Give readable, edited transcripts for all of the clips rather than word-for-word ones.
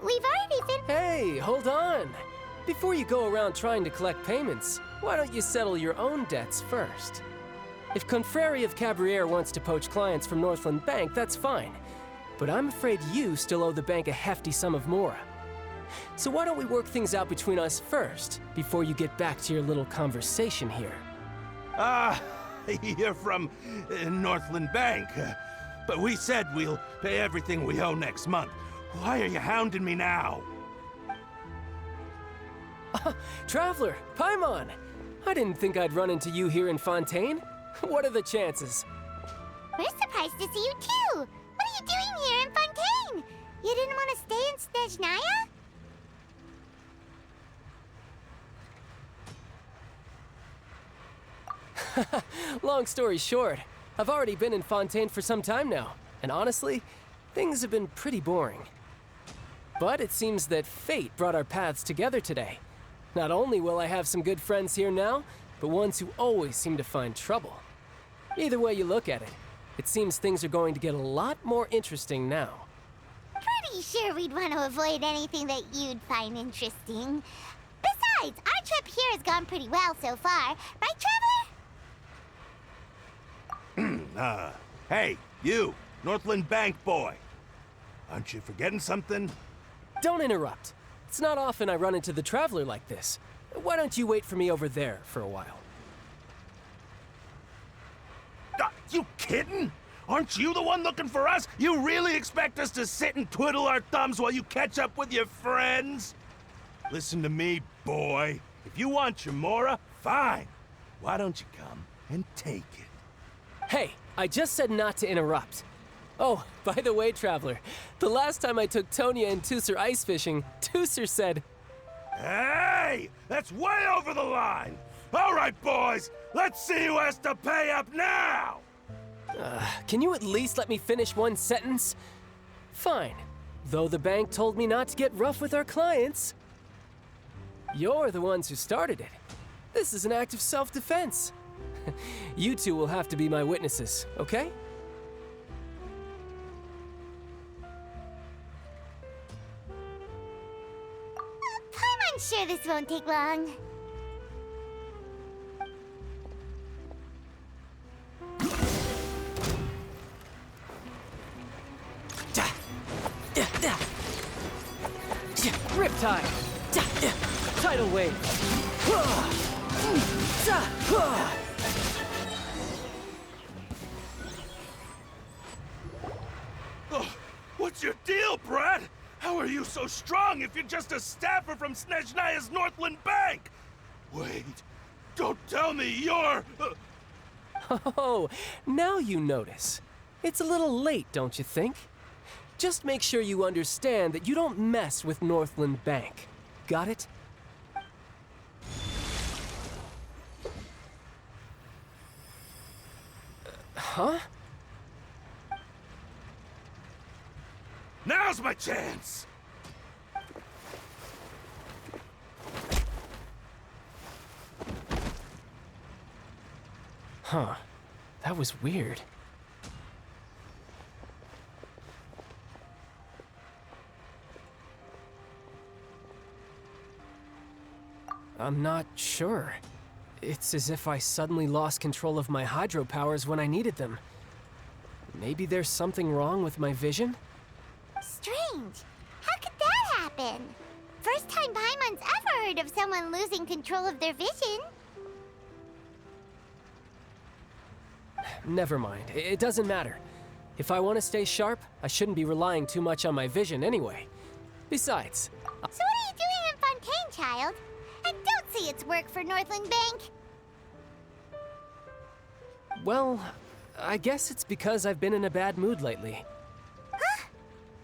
we've already Hey, hold on! Before you go around trying to collect payments, why don't you settle your own debts first? If Confrere of Cabriere wants to poach clients from Northland Bank, that's fine. But I'm afraid you still owe the bank a hefty sum of mora. So why don't we work things out between us first, before you get back to your little conversation here? You're from Northland Bank. But we said we'll pay everything we owe next month. Why are you hounding me now? Traveler, Paimon! I didn't think I'd run into you here in Fontaine. What are the chances? We're surprised to see you too! What are you doing here in Fontaine? You didn't want to stay in Snezhnaya? Long story short, I've already been in Fontaine for some time now, and honestly, things have been pretty boring. But it seems that fate brought our paths together today. Not only will I have some good friends here now, but ones who always seem to find trouble. Either way you look at it, it seems things are going to get a lot more interesting now. Pretty sure we'd want to avoid anything that you'd find interesting. Besides, our trip here has gone pretty well so far. Right, Traveler? Hey, you, Northland Bank boy. Aren't you forgetting something? Don't interrupt. It's not often I run into the Traveler like this. Why don't you wait for me over there for a while? You kidding? Aren't you the one looking for us? You really expect us to sit and twiddle our thumbs while you catch up with your friends? Listen to me, boy. If you want your mora, fine. Why don't you come and take it? Hey, I just said not to interrupt. Oh, by the way, Traveler, the last time I took Tonya and Tusser ice fishing, Tusser said, "Hey! That's way over the line! All right, boys, let's see who has to pay up now!" Can you at least let me finish one sentence? Fine. Though the bank told me not to get rough with our clients. You're the ones who started it. This is an act of self-defense. You two will have to be my witnesses, okay? I'm sure this won't take long. Riptide! Tidal wave! Oh, what's your deal, Brad? How are you so strong if you're just a staffer from Snezhnaya's Northland Bank? Wait, don't tell me you're... Oh, now you notice. It's a little late, don't you think? Just make sure you understand that you don't mess with Northland Bank. Got it? Huh? Now's my chance! Huh. That was weird. I'm not sure. It's as if I suddenly lost control of my hydro powers when I needed them. Maybe there's something wrong with my vision? Strange. How could that happen? First time Paimon's ever heard of someone losing control of their vision. Never mind. It doesn't matter. If I want to stay sharp, I shouldn't be relying too much on my vision anyway. Besides... So what are you doing in Fontaine, child? I don't see it's work for Northland Bank. Well, I guess it's because I've been in a bad mood lately. Huh?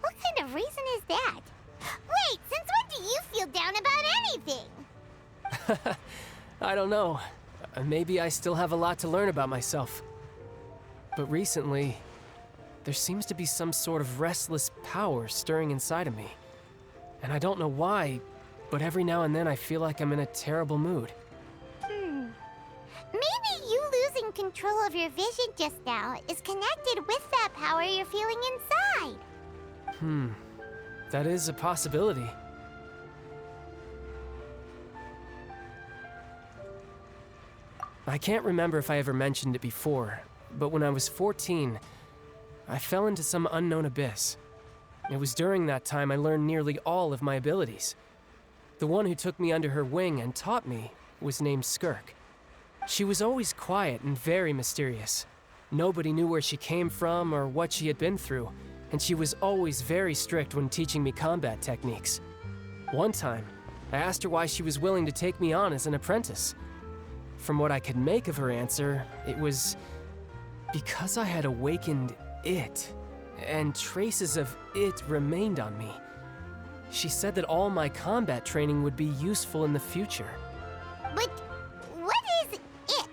What kind of reason is that? Wait, since when do you feel down about anything? I don't know. Maybe I still have a lot to learn about myself. But recently, there seems to be some sort of restless power stirring inside of me. And I don't know why, but every now and then I feel like I'm in a terrible mood. Maybe you losing control of your vision just now is connected with that power you're feeling inside. that is a possibility. I can't remember if I ever mentioned it before, but when I was 14, I fell into some unknown abyss. It was during that time I learned nearly all of my abilities. The one who took me under her wing and taught me was named Skirk. She was always quiet and very mysterious. Nobody knew where she came from or what she had been through, and she was always very strict when teaching me combat techniques. One time, I asked her why she was willing to take me on as an apprentice. From what I could make of her answer, it was because I had awakened it, and traces of it remained on me. She said that all my combat training would be useful in the future. But what is it?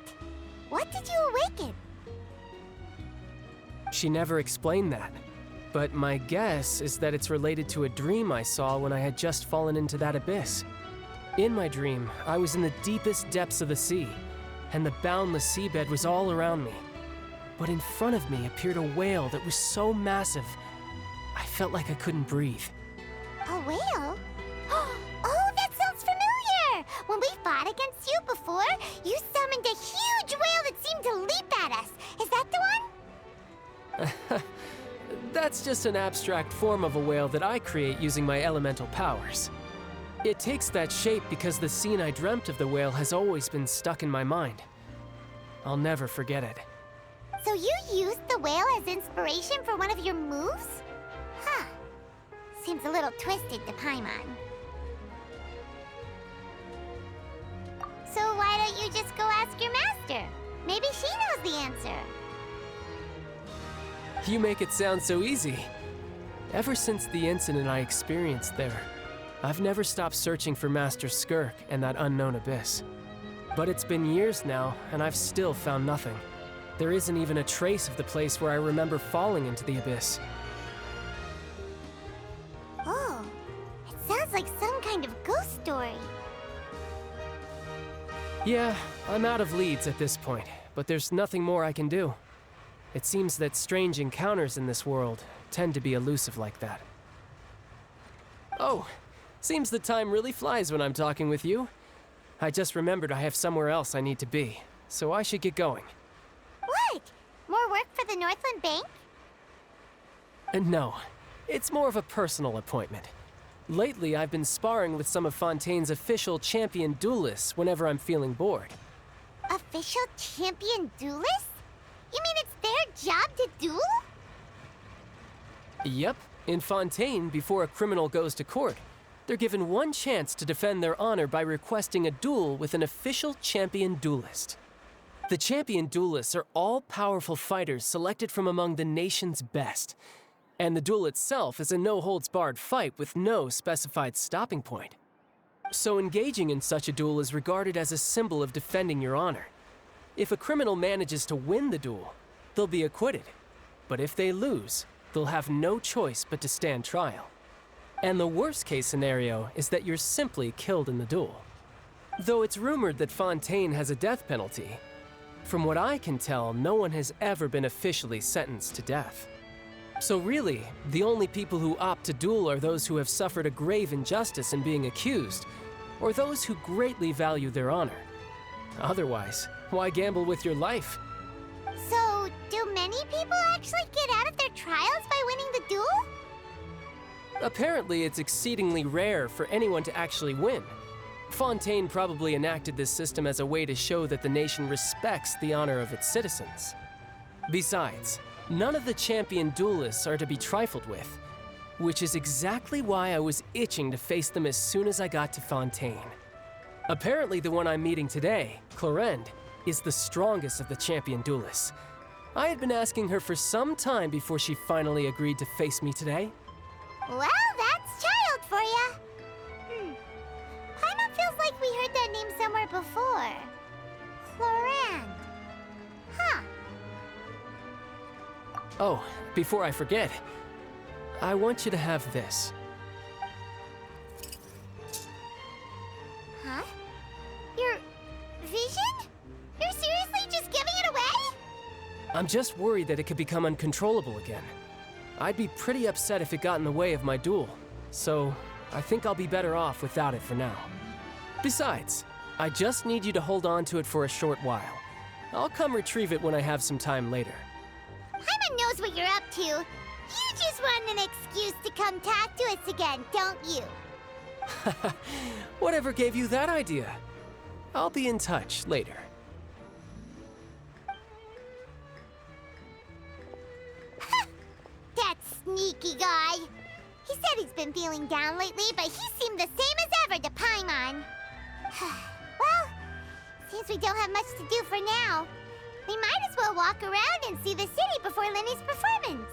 What did you awaken? She never explained that, but my guess is that it's related to a dream I saw when I had just fallen into that abyss. In my dream, I was in the deepest depths of the sea, and the boundless seabed was all around me. But in front of me appeared a whale that was so massive, I felt like I couldn't breathe. A whale? Oh, that sounds familiar! When we fought against you before, you summoned a huge whale that seemed to leap at us. Is that the one? That's just an abstract form of a whale that I create using my elemental powers. It takes that shape because the scene I dreamt of the whale has always been stuck in my mind. I'll never forget it. So you used the whale as inspiration for one of your moves? Huh. Seems a little twisted to Paimon. So why don't you just go ask your master? Maybe she knows the answer. You make it sound so easy. Ever since the incident I experienced there, I've never stopped searching for Master Skirk and that unknown abyss. But it's been years now, and I've still found nothing. There isn't even a trace of the place where I remember falling into the abyss. Oh, it sounds like some kind of ghost story. Yeah, I'm out of leads at this point, but there's nothing more I can do. It seems that strange encounters in this world tend to be elusive like that. Oh, seems the time really flies when I'm talking with you. I just remembered I have somewhere else I need to be, so I should get going. What? More work for the Northland Bank? No, it's more of a personal appointment. Lately, I've been sparring with some of Fontaine's official champion duelists whenever I'm feeling bored. Official champion duelists? You mean it's their job to duel? Yep, in Fontaine, before a criminal goes to court, they're given one chance to defend their honor by requesting a duel with an official champion duelist. The champion duelists are all-powerful fighters selected from among the nation's best, and the duel itself is a no-holds-barred fight with no specified stopping point. So engaging in such a duel is regarded as a symbol of defending your honor. If a criminal manages to win the duel, they'll be acquitted. But if they lose, they'll have no choice but to stand trial. And the worst-case scenario is that you're simply killed in the duel. Though it's rumored that Fontaine has a death penalty, from what I can tell, no one has ever been officially sentenced to death. So really, the only people who opt to duel are those who have suffered a grave injustice in being accused, or those who greatly value their honor. Otherwise, why gamble with your life? So, do many people actually get out of their trials by winning the duel? Apparently, it's exceedingly rare for anyone to actually win. Fontaine probably enacted this system as a way to show that the nation respects the honor of its citizens. Besides, none of the champion duelists are to be trifled with, which is exactly why I was itching to face them as soon as I got to Fontaine. Apparently, the one I'm meeting today, Clorinde, is the strongest of the champion duelists. I had been asking her for some time before she finally agreed to face me today. Well, that's Childe for ya. Paimon feels like we heard that name somewhere before. Clorinde. Huh. Oh, before I forget, I want you to have this. Huh? Your vision? You're seriously just giving it away? I'm just worried that it could become uncontrollable again. I'd be pretty upset if it got in the way of my duel, so I think I'll be better off without it for now. Besides, I just need you to hold on to it for a short while. I'll come retrieve it when I have some time later. Paimon knows what you're up to. You just want an excuse to come talk to us again, don't you? Whatever gave you that idea? I'll be in touch later. That sneaky guy. He said he's been feeling down lately, but he seemed the same as ever to Paimon. Well, seems we don't have much to do for now. We might as well walk around and see the city before Lenny's performance.